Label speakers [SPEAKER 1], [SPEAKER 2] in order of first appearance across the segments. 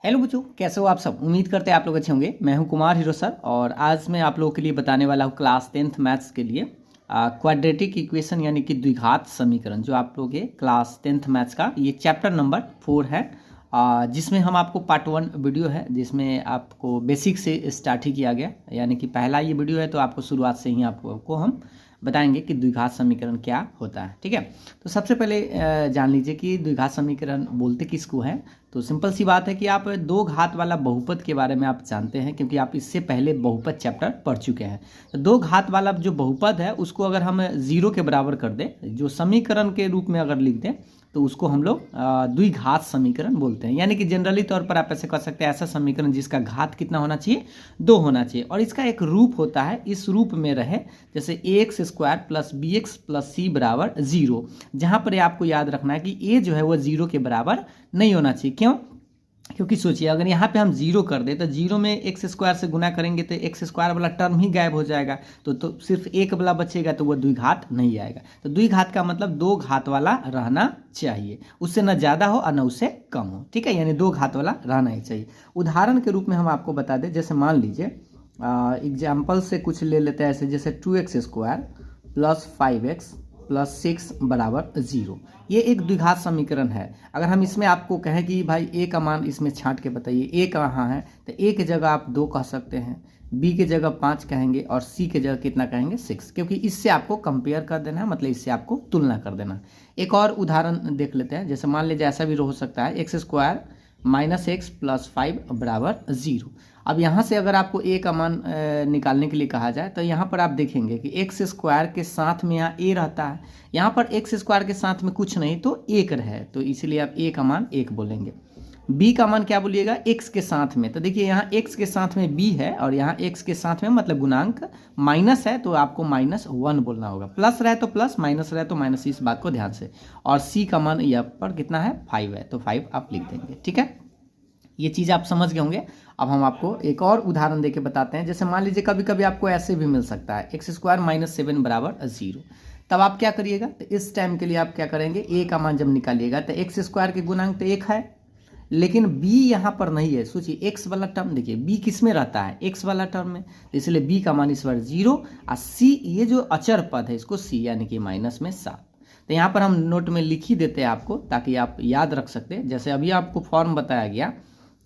[SPEAKER 1] Hello बच्चों, कैसे हो आप सब। उम्मीद करते हैं आप लोग अच्छे होंगे। मैं हूं कुमार हीरो सर और आज मैं आप लोगों के लिए बताने वाला हूं क्लास 10th मैथ्स के लिए क्वाड्रेटिक इक्वेशन यानी कि द्विघात समीकरण, जो आप लोग के क्लास 10th मैथ्स का ये चैप्टर नंबर 4 है। जिसमें हम आपको पार्ट 1 वीडियो है जिसमें आपको बेसिक से स्टार्ट ही किया गया, यानी कि पहला ये वीडियो है तो आपको शुरुआत से ही आपको हम बताएंगे कि द्विघात समीकरण क्या होता है। ठीक है, तो सबसे पहले जान लीजिए कि द्विघात समीकरण बोलते किसको हैं। तो सिंपल सी बात है कि आप दो घात वाला बहुपद के बारे में आप जानते हैं, क्योंकि आप इससे पहले बहुपद चैप्टर पढ़ चुके हैं। तो दो घात वाला जो बहुपद है उसको अगर हम 0 के बराबर कर दें, जो समीकरण के रूप में अगर लिख दें, तो उसको हम लोग द्विघात समीकरण बोलते हैं। यानी कि जनरली तौर पर आप ऐसे कर सकते हैं, ऐसा समीकरण जिसका घात कितना होना चाहिए, 2 होना चाहिए, और इसका एक रूप होता है, इस रूप में रहे, जैसे ax square plus b x plus c बराबर 0। जहाँ पर आपको याद रखना है कि a जो है वो 0 के बराबर नहीं होना चाहिए। क्यों? क्योंकि सोचिए, अगर यहाँ पे हम 0 कर दें तो 0 में एक्स स्क्वायर से गुना करेंगे तो एक्स स्क्वायर वाला टर्म ही गायब हो जाएगा, तो सिर्फ एक वाला बचेगा, तो वो द्विघात नहीं आएगा। तो द्विघात का मतलब दो घात वाला रहना चाहिए, उससे न ज़्यादा हो और न उससे कम हो। ठीक है, यानी दो घात वाला रहना ही चाहिए। उदाहरण के रूप में हम आपको बता दें, जैसे मान लीजिए एग्जाम्पल से कुछ ले लेते हैं, ऐसे जैसे 2x square plus 5x plus 6 बराबर 0। ये एक द्विघात समीकरण है। अगर हम इसमें आपको कहें कि भाई a का मान इसमें छांट के बताइए, a कहाँ है, तो a की जगह आप 2 कह सकते हैं, b की जगह 5 कहेंगे और c की जगह कितना कहेंगे, 6, क्योंकि इससे आपको कंपेयर कर देना है, मतलब इससे आपको तुलना कर देना। एक और उदाहरण देख लेते हैं, जैसे मान लीजिए ऐसा भी हो सकता है, x square minus x plus 5 बराबर 0। अब यहाँ से अगर आपको a का मान निकालने के लिए कहा जाए, तो यहाँ पर आप देखेंगे कि एक्स स्क्वायर के साथ में यहाँ a रहता है, यहाँ पर एक्स स्क्वायर के साथ में कुछ नहीं तो 1 रहे, तो इसीलिए आप a का मान 1 बोलेंगे। b का मान क्या बोलिएगा, x के साथ में, तो देखिए यहाँ x के साथ में b है और यहाँ x के साथ में मतलब गुणांक माइनस है, तो आपको -1 बोलना होगा। प्लस रहे तो प्लस, माइनस रहे तो माइनस, इस बात को ध्यान से। और c का मान यहाँ पर कितना है, 5 है, तो 5 आप लिख देंगे। ठीक है, ये चीज़ आप समझ गए होंगे। अब हम आपको एक और उदाहरण देके बताते हैं। जैसे मान लीजिए कभी कभी आपको ऐसे भी मिल सकता है, एक्स स्क्वायर माइनस 7 बराबर 0। तब आप क्या करिएगा, तो इस टाइम के लिए आप क्या करेंगे, a का मान जब निकालिएगा तो एक्स स्क्वायर के गुणांक तो 1 है, लेकिन b यहाँ पर नहीं है। सोचिए x वाला टर्म, देखिए b किस में रहता है, x वाला टर्म में, तो इसलिए b का मान इस बार 0 और c, ये जो अचर पद है इसको c यानी कि -7। तो यहाँ पर हम नोट में लिख ही देते हैं आपको, ताकि आप याद रख सकते हैं। जैसे अभी आपको फॉर्म बताया गया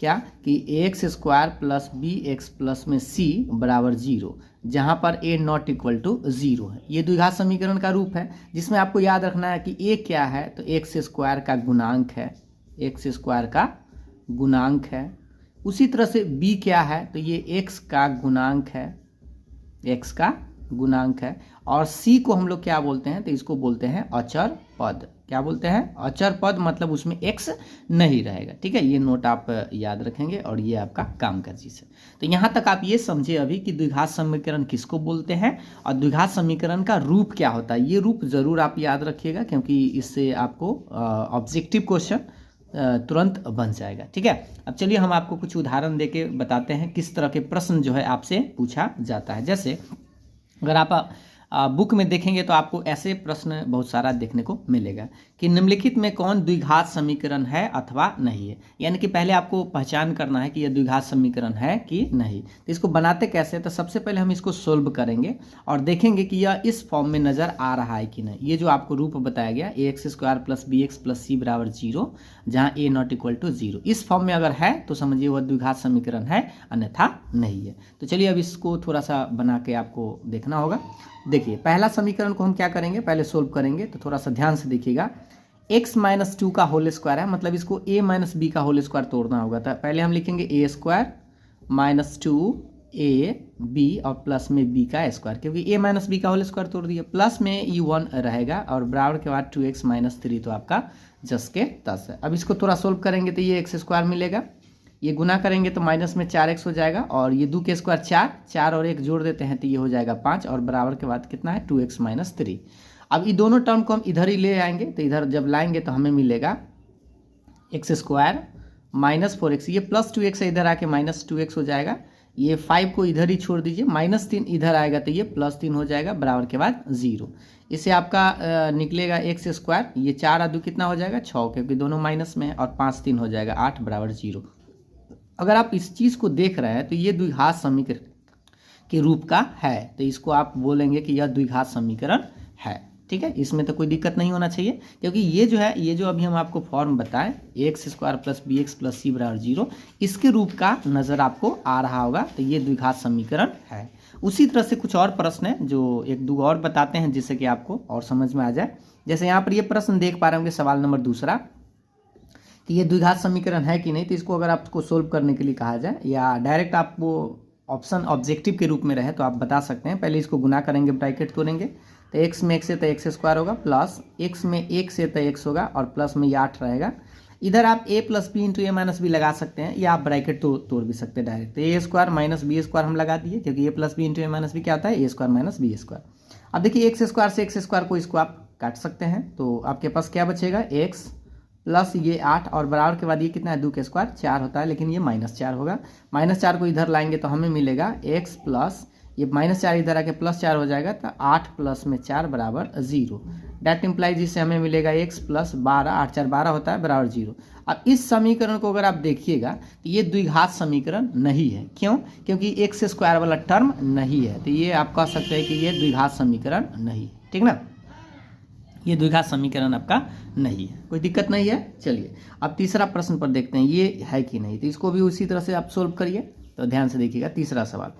[SPEAKER 1] क्या, कि x square plus b x plus में सी बराबर 0, जहाँ पर a नॉट इक्वल टू 0 है। ये द्विघात समीकरण का रूप है, जिसमें आपको याद रखना है कि a क्या है, तो एक्स स्क्वायर का गुणांक है, एक्स स्क्वायर का गुणांक है। उसी तरह से b क्या है, तो ये x का गुणांक है, x का गुणांक है। और c को हम लोग क्या बोलते हैं, तो इसको बोलते हैं अचर पद। क्या बोलते हैं, अचर पद, मतलब उसमें x नहीं रहेगा। ठीक है, ये नोट आप याद रखेंगे और ये आपका काम का चीज़ है। तो यहाँ तक आप ये समझे अभी कि द्विघात समीकरण किसको बोलते हैं और द्विघात समीकरण का रूप क्या होता है। ये रूप जरूर आप याद रखिएगा, क्योंकि इससे आपको ऑब्जेक्टिव क्वेश्चन तुरंत बन जाएगा। ठीक है, अब चलिए हम आपको कुछ उदाहरण देके बताते हैं किस तरह के प्रश्न जो है आपसे पूछा जाता है। जैसे अगर आप बुक में देखेंगे तो आपको ऐसे प्रश्न बहुत सारा देखने को मिलेगा कि निम्नलिखित में कौन द्विघात समीकरण है अथवा नहीं है। यानी कि पहले आपको पहचान करना है कि यह द्विघात समीकरण है कि नहीं। तो इसको बनाते कैसे, तो सबसे पहले हम इसको सोल्व करेंगे और देखेंगे कि यह इस फॉर्म में नज़र आ रहा है कि नहीं। ये जो आपको रूप बताया गया, a x square plus b x plus c बराबर 0, जहाँ a नॉट इक्वल टू 0, इस फॉर्म में अगर है तो समझिए वह द्विघात समीकरण है, अन्यथा नहीं है। तो चलिए अब इसको थोड़ा सा बना के आपको देखना होगा। देखिए पहला समीकरण को हम क्या करेंगे, पहले सोल्व करेंगे, तो थोड़ा सा ध्यान से देखिएगा। x माइनस 2 का होल स्क्वायर है, मतलब इसको a माइनस बी का होल स्क्वायर तोड़ना होगा। तो पहले हम लिखेंगे a square minus 2a b और प्लस में b का स्क्वायर, क्योंकि a माइनस बी का होल स्क्वायर तोड़ दिया, प्लस में ये 1 रहेगा और बराबर के बाद 2x माइनस 3, तो आपका 10 के 10 है। अब इसको थोड़ा सोल्व करेंगे तो ये एक्स स्क्वायर मिलेगा, ये गुना करेंगे तो माइनस में 4x हो जाएगा, और ये 2 के स्क्वायर 4 और 1 जोड़ देते हैं तो ये हो जाएगा 5, और बराबर के बाद कितना है, 2x माइनस 3। अब ये दोनों टर्म को हम इधर ही ले आएंगे, तो इधर जब लाएंगे तो हमें मिलेगा एक्स स्क्वायर माइनस 4x, ये प्लस 2x है, इधर आके माइनस 2x हो जाएगा। ये 5 को इधर ही छोड़ दीजिए, माइनस 3 इधर आएगा तो ये प्लस 3 हो जाएगा, बराबर के बाद 0। इससे आपका निकलेगा एक्स स्क्वायर, ये 4 और 2 कितना हो जाएगा, 6, क्योंकि दोनों माइनस में है, और 5 3 हो जाएगा 8 बराबर 0। अगर आप इस चीज़ को देख रहे हैं तो ये द्विघात समीकरण के रूप का है, तो इसको आप बोलेंगे कि यह द्विघात समीकरण है। ठीक है, इसमें तो कोई दिक्कत नहीं होना चाहिए, क्योंकि ये जो है, ये जो अभी हम आपको फॉर्म बताएं x square plus b x plus c बराबर 0, इसके रूप का नज़र आपको आ रहा होगा, तो ये द्विघात समीकरण है। उसी तरह से कुछ और प्रश्न है जो एक दो और बताते हैं जिससे कि आपको और समझ में आ जाए। जैसे यहाँ पर ये प्रश्न देख पा रहे होंगे, सवाल नंबर 2 कि ये द्विघात समीकरण है कि नहीं, तो इसको अगर आपको सोल्व करने के लिए कहा जाए या डायरेक्ट आपको ऑप्शन ऑब्जेक्टिव के रूप में रहे तो आप बता सकते हैं। पहले इसको गुना करेंगे, ब्रैकेट तोड़ेंगे, तो एक्स में 1 से तो एक्स स्क्वायर होगा, प्लस एक्स में 1 से तो एक्स होगा, और प्लस में ये 8 रहेगा। इधर आप a plus B into A minus B लगा सकते हैं, या आप ब्रैकेट तोड़ भी सकते हैं डायरेक्ट। तो A square minus B square हम लगा दिए, क्योंकि a plus B into A minus B क्या होता है, A square minus B square. अब देखिए एक्स स्क्वायर से एक्स स्क्वायर को इसको आप काट सकते हैं, तो आपके पास क्या बचेगा, एक्स प्लस ये 8 और बराबर के बाद ये कितना है, 2 का स्क्वायर 4 होता है, लेकिन ये -4 होगा। -4 को इधर लाएंगे तो हमें मिलेगा x प्लस ये -4 इधर आके +4 हो जाएगा, तो 8 प्लस में 4 बराबर 0। डैट इम्प्लाइज इससे हमें मिलेगा x प्लस 12, 8 4 12 होता है बराबर 0। अब इस समीकरण को अगर आप देखिएगा तो ये द्विघात समीकरण नहीं है। क्यों? क्योंकि एक्स स्क्वायर वाला टर्म नहीं है, तो ये आप कह सकते हैं कि ये द्विघात समीकरण नहीं है। ठीक ना, ये द्विघात समीकरण आपका नहीं है, कोई दिक्कत नहीं है। चलिए अब तीसरा प्रश्न पर देखते हैं ये है कि नहीं, तो इसको भी उसी तरह से आप सोल्व करिए। तो ध्यान से देखिएगा तीसरा सवाल,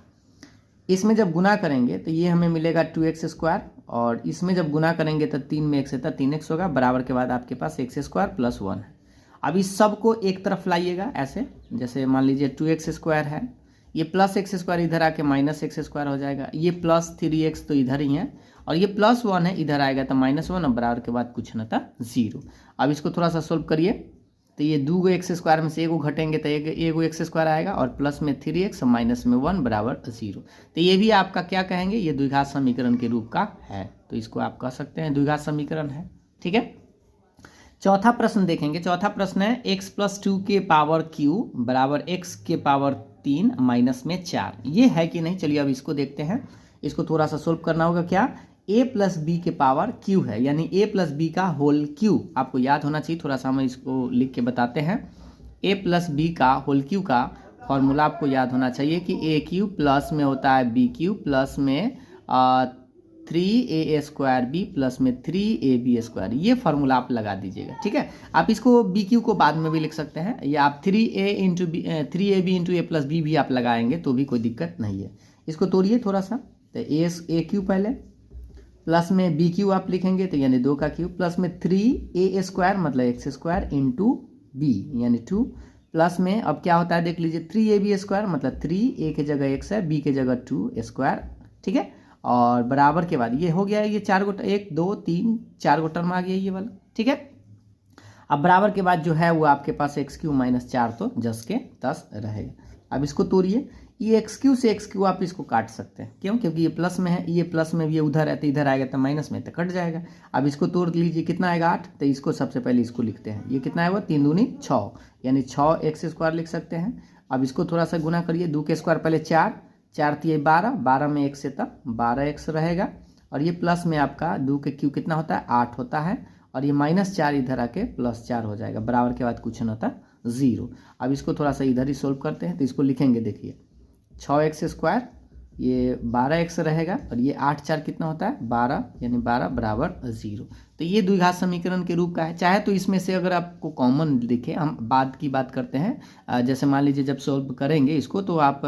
[SPEAKER 1] इसमें जब गुना करेंगे तो ये हमें मिलेगा 2x स्क्वायर, और इसमें जब गुना करेंगे तो 3 में 1 से 3x होगा, बराबर के बाद आपके पास x स्क्वायर प्लस 1 है। अब इस सब को एक तरफ लाइएगा ऐसे, जैसे मान लीजिए 2x स्क्वायर है, ये प्लस एक्स स्क्वायर इधर आके माइनस एक्स स्क्वायर हो जाएगा, ये प्लस 3x तो इधर ही है, और ये +1 है इधर आएगा तो -1, और बराबर के बाद कुछ न था 0। अब इसको थोड़ा सा सोल्व करिए, तो ये 2 एक्स स्क्वायर में से 1 घटेंगे तो एक एक्स स्क्वायर आएगा, और प्लस में 3x माइनस में 1 बराबर 0। तो ये भी आपका क्या कहेंगे, ये द्विघात समीकरण के रूप का है, तो इसको आप कह सकते हैं द्विघात समीकरण है। ठीक है, चौथा प्रश्न देखेंगे। चौथा प्रश्न है x प्लस 2 के पावर q बराबर x के पावर 3 माइनस में 4, ये है कि नहीं। चलिए अब इसको देखते हैं, इसको थोड़ा सा सोल्व करना होगा। क्या, a प्लस बी के पावर q है, यानी a प्लस बी का होल q आपको याद होना चाहिए। थोड़ा सा हम इसको लिख के बताते हैं, a प्लस बी का होल q का फॉर्मूला आपको याद होना चाहिए कि a क्यू प्लस में होता है b क्यू प्लस में 3a स्क्वायर बी प्लस में 3ab स्क्वायर, ये फार्मूला आप लगा दीजिएगा। ठीक है, आप इसको बी क्यू को बाद में भी लिख सकते हैं, या आप 3ab इंटू ए प्लस बी भी आप लगाएंगे तो भी कोई दिक्कत नहीं है। इसको तोड़िए थोड़ा सा, तो ए क्यू पहले प्लस में बी क्यू आप लिखेंगे, तो यानी 2 का क्यूब, प्लस में 3a स्क्वायर मतलब एक्स स्क्वायर इंटू बी यानी 2, प्लस में अब क्या होता है देख लीजिए 3ab स्क्वायर मतलब 3 a की जगह x है, b की जगह 2 स्क्वायर। ठीक है, और बराबर के बाद ये हो गया, ये 4 गो 1 2 3 4 गो टर्म आ गया ये वाला। ठीक है, अब बराबर के बाद जो है वो आपके पास एक्स क्यू माइनस 4 तो 10 के 10 रहेगा। अब इसको तोड़िए, ये एक्स क्यू से एक्स क्यू आप इसको काट सकते हैं। क्यों? क्योंकि ये प्लस में है, ये प्लस में भी उधर है, तो इधर आएगा तो माइनस में तो कट जाएगा। अब इसको तोड़ लीजिए, कितना आएगा 8, तो इसको सबसे पहले इसको लिखते हैं, ये कितना आएगा 3 दूनी 6 यानी 6 एक्स स्क्वायर लिख सकते हैं। अब इसको थोड़ा सा गुना करिए, 2 के स्क्वायर पहले 4 4 3 12 12 में 1 से तब 12x रहेगा, और ये प्लस में आपका 2 के क्यू कितना होता है 8 होता है, और ये -4 इधर आके +4 हो जाएगा, बराबर के बाद कुछ न था 0। अब इसको थोड़ा सा इधर ही सोल्व करते हैं, तो इसको लिखेंगे, देखिए 6x स्क्वायर ये 12x रहेगा, और ये 8 4 कितना होता है 12 यानी 12 बराबर 0। तो ये द्विघात समीकरण के रूप का है। चाहे तो इसमें से अगर आपको कॉमन दिखे, हम बाद की बात करते हैं, जैसे मान लीजिए जब सॉल्व करेंगे इसको तो आप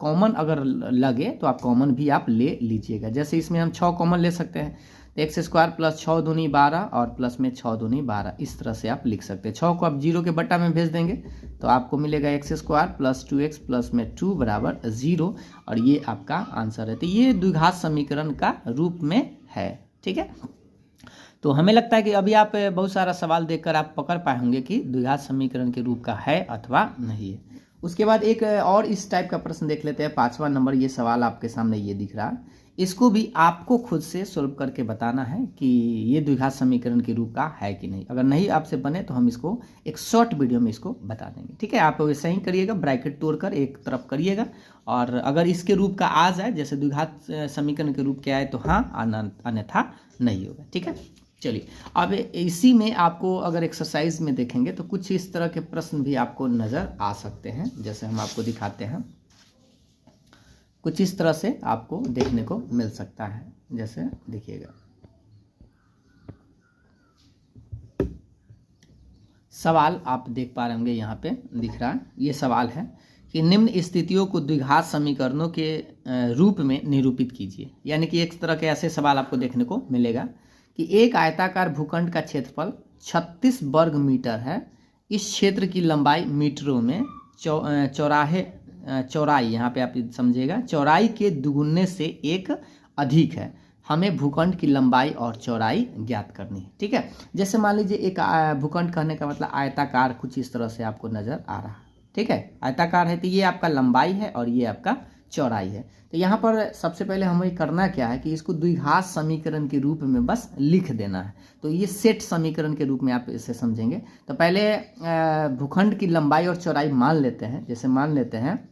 [SPEAKER 1] कॉमन अगर लगे तो आप कॉमन भी आप ले लीजिएगा। जैसे इसमें हम 6 कॉमन ले सकते हैं, तो एक्स स्क्वायर प्लस 6 दूनी 12 और प्लस में 6 दूनी 12, इस तरह से आप लिख सकते हैं। 6 को आप 0 के बट्टा में भेज देंगे तो आपको मिलेगा x square plus 2x plus में 2 बराबर 0, और ये आपका आंसर है। तो ये द्विघात समीकरण का रूप में है। ठीक है, तो हमें लगता है कि अभी आप बहुत सारा सवाल देखकर आप पकड़ पाए होंगे कि द्विघात समीकरण के रूप का है अथवा नहीं है। उसके बाद एक और इस टाइप का प्रश्न देख लेते हैं, 5वां नंबर। ये सवाल आपके सामने ये दिख रहा है, इसको भी आपको खुद से सोल्व करके बताना है कि ये द्विघात समीकरण के रूप का है कि नहीं। अगर नहीं आपसे बने तो हम इसको एक शॉर्ट वीडियो में इसको बता देंगे। ठीक है, आप वैसे ही करिएगा, ब्रैकेट तोड़कर एक तरफ करिएगा, और अगर इसके रूप का आ जाए, जैसे द्विघात समीकरण के रूप के आए तो हाँ, अन्यथा नहीं होगा। ठीक है, चलिए, अब इसी में आपको अगर एक्सरसाइज में देखेंगे तो कुछ इस तरह के प्रश्न भी आपको नज़र आ सकते हैं। जैसे हम आपको दिखाते हैं, कुछ इस तरह से आपको देखने को मिल सकता है। जैसे देखिएगा, सवाल आप देख पा रहे होंगे, यहाँ पे दिख रहा है। ये सवाल है कि निम्न स्थितियों को द्विघात समीकरणों के रूप में निरूपित कीजिए। यानी कि एक तरह के ऐसे सवाल आपको देखने को मिलेगा कि एक आयताकार भूखंड का क्षेत्रफल 36 वर्ग मीटर है। इस क्षेत्र की लंबाई मीटरों में चौड़ाई, यहाँ पे आप समझिएगा, चौड़ाई के दुगुने से एक अधिक है। हमें भूखंड की लंबाई और चौड़ाई ज्ञात करनी है। ठीक है, जैसे मान लीजिए एक भूखंड कहने का मतलब आयताकार कुछ इस तरह से आपको नज़र आ रहा है। ठीक है, आयताकार है तो ये आपका लंबाई है और ये आपका चौड़ाई है। तो यहाँ पर सबसे पहले हमें करना क्या है कि इसको द्विघात समीकरण के रूप में बस लिख देना है। तो ये सेट समीकरण के रूप में आप इसे समझेंगे। तो पहले भूखंड की लंबाई और चौड़ाई मान लेते हैं। जैसे मान लेते हैं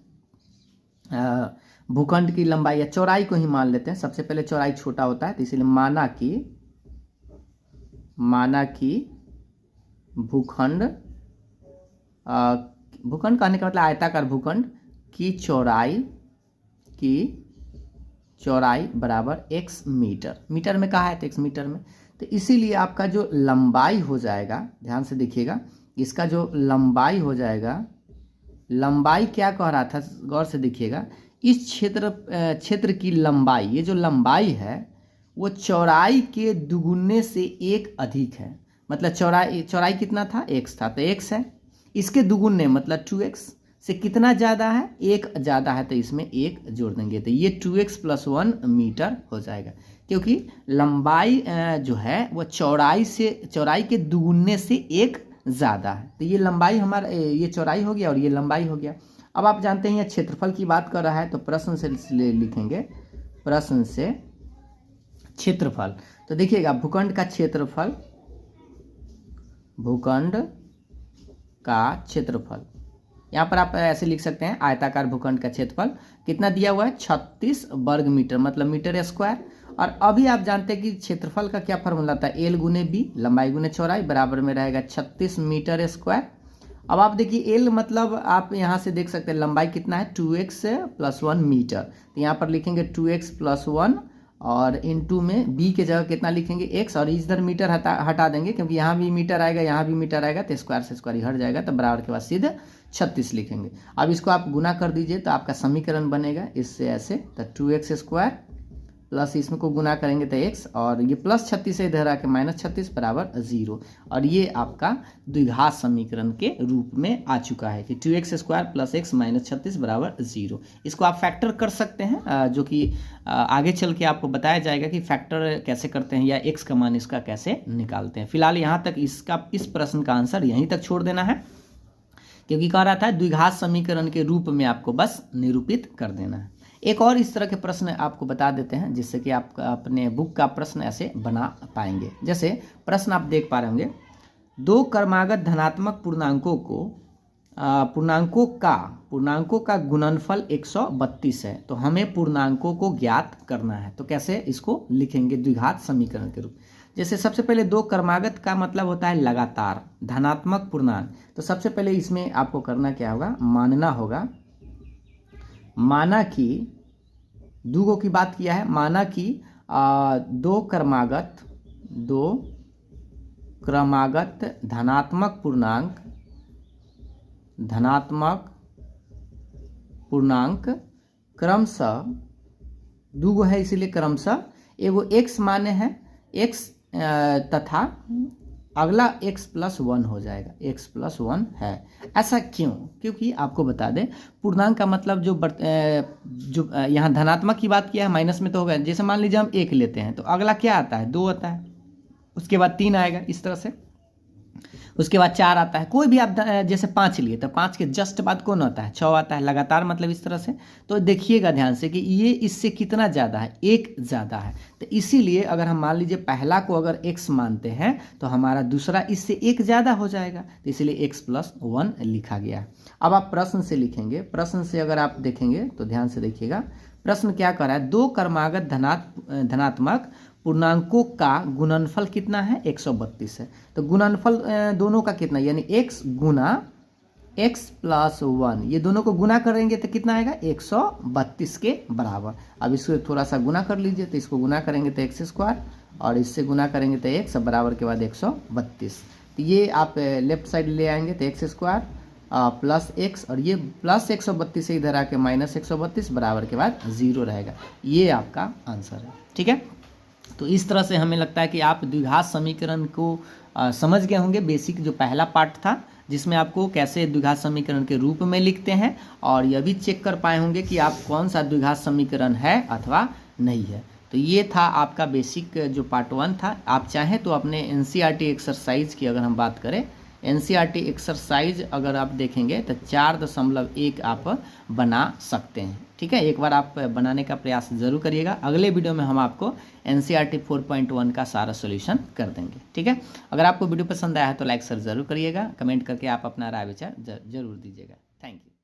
[SPEAKER 1] भूखंड की लंबाई या चौड़ाई को ही मान लेते हैं। सबसे पहले चौड़ाई छोटा होता है, तो इसलिए माना कि भूखंड कहने का मतलब आयताकार भूखंड की चौड़ाई बराबर x मीटर। मीटर में कहा है तो x मीटर में। तो इसीलिए आपका जो लंबाई हो जाएगा, ध्यान से देखिएगा, इसका जो लंबाई हो जाएगा, लंबाई क्या कह रहा था, गौर से देखिएगा, इस क्षेत्र की लंबाई, ये जो लंबाई है वो चौड़ाई के दुगुने से एक अधिक है। मतलब चौड़ाई कितना था, x था, तो x है। इसके दुगुने मतलब 2x से कितना ज़्यादा है, एक ज़्यादा है, तो इसमें एक जोड़ देंगे तो ये 2x + 1 मीटर हो जाएगा। क्योंकि लंबाई जो है वो चौड़ाई के दुगुने से एक ज़्यादा है। तो ये लंबाई हमारा, ये चौड़ाई हो गया और ये लंबाई हो गया। अब आप जानते हैं ये क्षेत्रफल की बात कर रहा है, तो प्रश्न से लिखेंगे, प्रश्न से क्षेत्रफल। तो देखिएगा, भूखंड का क्षेत्रफल, यहाँ पर आप ऐसे लिख सकते हैं, आयताकार भूखंड का क्षेत्रफल कितना दिया हुआ है, 36 वर्ग मीटर, मतलब मीटर स्क्वायर। और अभी आप जानते हैं कि क्षेत्रफल का क्या फॉर्मूला था, L गुने B, लंबाई गुने चौड़ाई, बराबर में रहेगा 36 मीटर स्क्वायर। अब आप देखिए L मतलब आप यहाँ से देख सकते हैं लंबाई कितना है, 2x + 1 मीटर। तो यहाँ पर लिखेंगे 2x + 1 और इनटू में b के जगह कितना लिखेंगे, x, और इधर मीटर हटा देंगे क्योंकि यहाँ भी मीटर आएगा, यहाँ भी मीटर आएगा, तो स्क्वायर से स्क्वायर हट जाएगा, तो बराबर के बाद सीधे 36 लिखेंगे। अब इसको आप गुना कर दीजिए तो आपका समीकरण बनेगा इससे ऐसे, तो 2x² प्लस इसमें को गुना करेंगे तो x, और ये +36 से इधर आके -36 बराबर 0। और ये आपका द्विघात समीकरण के रूप में आ चुका है कि 2x² + x -36 बराबर 0। इसको आप फैक्टर कर सकते हैं, जो कि आगे चल के आपको बताया जाएगा कि फैक्टर कैसे करते हैं या x का मान इसका कैसे निकालते हैं। फिलहाल यहाँ तक इस प्रश्न का आंसर यहीं तक छोड़ देना है, क्योंकि कह रहा था द्विघात समीकरण के रूप में आपको बस निरूपित कर देना है। एक और इस तरह के प्रश्न आपको बता देते हैं जिससे कि आप अपने बुक का प्रश्न ऐसे बना पाएंगे। जैसे प्रश्न आप देख पा रहे होंगे, दो क्रमागत धनात्मक पूर्णांकों का गुणनफल 132 है, तो हमें पूर्णांकों को ज्ञात करना है। तो कैसे इसको लिखेंगे द्विघात समीकरण के रूप। जैसे सबसे पहले दो क्रमागत का मतलब होता है लगातार धनात्मक पूर्णांक। तो सबसे पहले इसमें आपको करना क्या होगा, माना कि दूगो की बात किया है, माना कि दो क्रमागत धनात्मक पूर्णांक क्रमशः दूगो है, इसीलिए क्रमशः एगो x माने है x तथा अगला x + 1 हो जाएगा, x + 1 है। ऐसा क्यों? क्योंकि आपको बता दें पूर्णांक का मतलब जो यहाँ धनात्मक की बात किया है, माइनस में तो होगा। जैसे मान लीजिए हम 1 लेते हैं तो अगला क्या आता है, 2 आता है, उसके बाद 3 आएगा, इस तरह से, उसके बाद 4 आता है। कोई भी आप जैसे 5 लिए तो 5 के जस्ट बाद कौन आता है, 6 आता है, लगातार मतलब इस तरह से। तो देखिएगा ध्यान से कि ये इससे कितना ज़्यादा है, 1 ज़्यादा है। तो इसीलिए अगर हम मान लीजिए पहला को अगर x मानते हैं तो हमारा दूसरा इससे 1 ज़्यादा हो जाएगा, तो इसलिए x + 1 लिखा गया है। अब आप प्रश्न से लिखेंगे, प्रश्न से अगर आप देखेंगे तो ध्यान से देखिएगा, प्रश्न क्या कर रहा है, दो क्रमागत धनात्मक पूर्णांकों का गुणनफल कितना है 132 है। तो गुणनफल दोनों का कितना, यानी x गुना x प्लस 1, ये दोनों को गुना करेंगे तो कितना आएगा 132 के बराबर। अब इसको थोड़ा सा गुना कर लीजिए, तो इसको गुना करेंगे तो एक्स स्क्वायर और इससे गुना करेंगे तो x बराबर के बाद 132। तो ये आप लेफ्ट साइड ले आएंगे तो एक्स स्क्वायर प्लस एक्स और ये प्लस 132 से इधर आके माइनस 132 बराबर के बाद 0 रहेगा। ये आपका आंसर है। ठीक है, तो इस तरह से हमें लगता है कि आप द्विघात समीकरण को समझ गए होंगे। बेसिक जो पहला पार्ट था जिसमें आपको कैसे द्विघात समीकरण के रूप में लिखते हैं, और यह भी चेक कर पाए होंगे कि आप कौन सा द्विघात समीकरण है अथवा नहीं है। तो ये था आपका बेसिक जो पार्ट 1 था। आप चाहें तो अपने NCERT एक्सरसाइज की अगर हम बात करें, NCERT एक्सरसाइज अगर आप देखेंगे तो 4.1 आप बना सकते हैं। ठीक है, एक बार आप बनाने का प्रयास जरूर करिएगा। अगले वीडियो में हम आपको NCERT 4.1 का सारा सॉल्यूशन कर देंगे। ठीक है, अगर आपको वीडियो पसंद आया है तो लाइक शेयर जरूर करिएगा, कमेंट करके आप अपना राय विचार जरूर दीजिएगा। Thank you.